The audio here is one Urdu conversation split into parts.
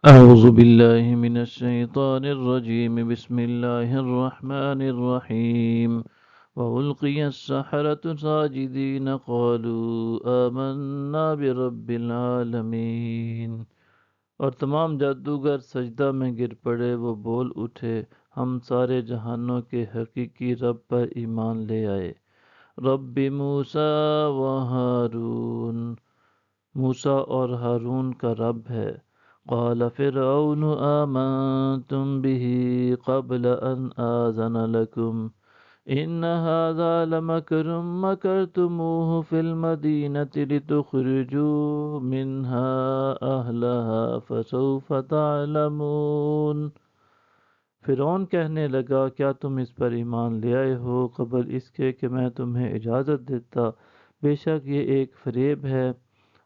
أعوذ بالله من الشيطان الرجيم بسم الله الرحمن الرحيم وألقي السحرة ساجدين قالوا آمنا برب العالمين اور تمام جادوگر سجدہ میں گر پڑے، وہ بول اٹھے ہم سارے جہانوں کے حقیقی رب پر ایمان لے آئے۔ رب موسیٰ و ہارون، موسیٰ اور ہارون کا رب ہے۔ قال فرعون آمنتم به قبل ان آذن لكم ان هذا لمكر مكرتموه في المدينة لتخرجوا منها أهلها فسوف تعلمون۔ فرعون کہنے لگا کیا تم اس پر ایمان لے آئے ہو قبل اس کے کہ میں تمہیں اجازت دیتا؟ بے شک یہ ایک فریب ہے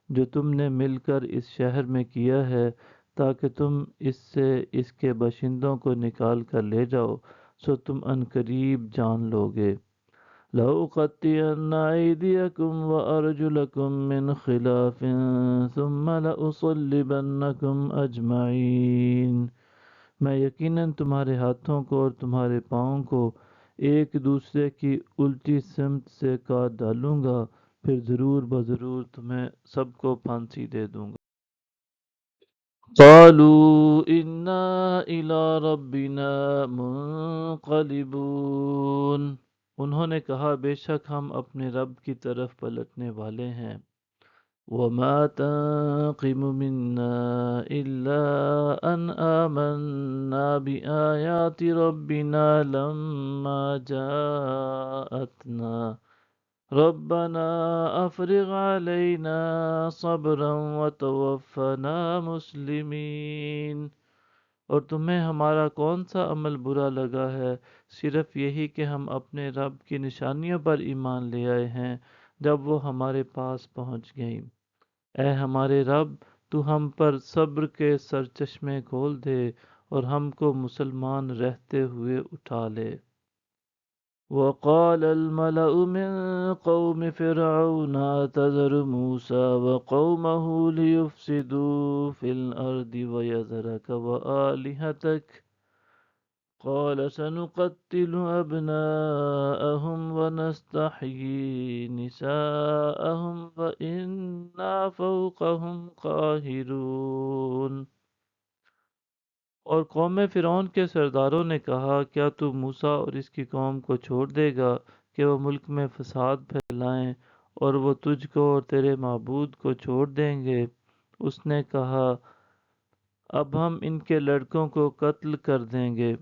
جو تم نے مل کر اس شہر میں کیا ہے تاکہ تم اس سے اس کے باشندوں کو نکال کر لے جاؤ، سو تم عنقریب جان لوگے۔ لَأُقَطِّعَنَّ أَيْدِيَكُمْ وَأَرْجُلَكُمْ مِنْ خِلَافٍ ثُمَّ لَأُصَلِّبَنَّكُمْ أَجْمَعِينَ۔ میں یقیناً تمہارے ہاتھوں کو اور تمہارے پاؤں کو ایک دوسرے کی الٹی سمت سے کاٹ ڈالوں گا، پھر ضرور بضرور تمہیں سب کو پھانسی دے دوں گا۔ قالوا انا الى ربنا منقلبون، انہوں نے کہا بے شک ہم اپنے رب کی طرف پلٹنے والے ہیں۔ وما تنقم منا الا ان آمنا بآيات ربنا لما جاءتنا ربنا افرغ علينا صبرا وتوفنا مسلمین۔ اور تمہیں ہمارا کون سا عمل برا لگا ہے؟ صرف یہی کہ ہم اپنے رب کی نشانیوں پر ایمان لے آئے ہیں جب وہ ہمارے پاس پہنچ گئیں۔ اے ہمارے رب، تو ہم پر صبر کے سرچشمے کھول دے اور ہم کو مسلمان رہتے ہوئے اٹھا لے۔ وقال الملأ من قوم فرعون أتذر موسى وقومه ليفسدوا في الأرض ويذرك وآلهتك قال سنقتل أبناءهم ونستحيي نساءهم وإنا فوقهم قاهرون۔ اور قوم فرعون کے سرداروں نے کہا کیا تو موسیٰ اور اس کی قوم کو چھوڑ دے گا کہ وہ ملک میں فساد پھیلائیں اور وہ تجھ کو اور تیرے معبود کو چھوڑ دیں گے؟ اس نے کہا اب ہم ان کے لڑکوں کو قتل کر دیں گے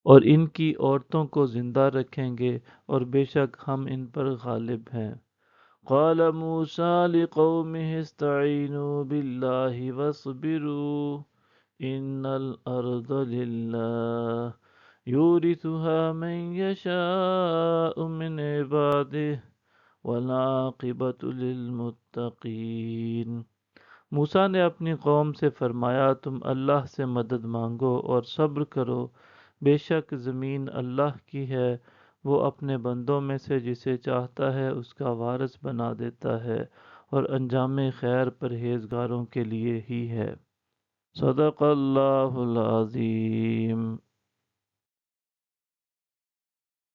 اور ان کی عورتوں کو زندہ رکھیں گے، اور بے شک ہم ان پر غالب ہیں۔ قال موسى لقومه استعينوا بالله واصبروا إن الأرض لله يورثها من يشاء من عباده والعاقبة للمتقين۔ موسیٰ نے اپنی قوم سے فرمایا تم اللہ سے مدد مانگو اور صبر کرو، بے شک زمین اللہ کی ہے، وہ اپنے بندوں میں سے جسے چاہتا ہے اس کا وارث بنا دیتا ہے، اور انجام خیر پرہیزگاروں کے لیے ہی ہے۔ صدق اللہ العظیم۔